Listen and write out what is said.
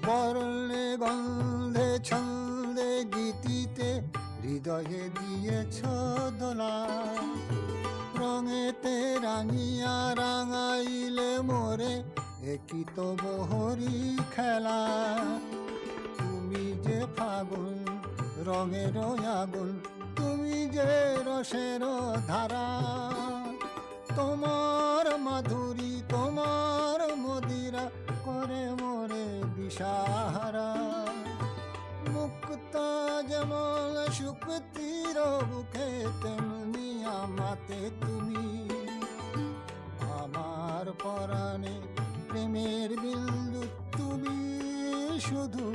বর্ণে গন্ধে ছন্দে গীতিতে হৃদয়ে দিয়েছ দোলা, রঙেতে রাঙিয়া রাঙাইলে মোরে একই তো বহরি খেলা। তুমি যে ফাগুন রঙের আগুন, তুমি যে রসের ধারা, তোমার মাধুরী তোমার মদিরা করে মোরে দিশাহারা। মুক্তা যেমন শুকতির বুকে তেমনি আমাতে তুমি, আমার পরাণে প্রেমের বিন্দু তুমি শুধু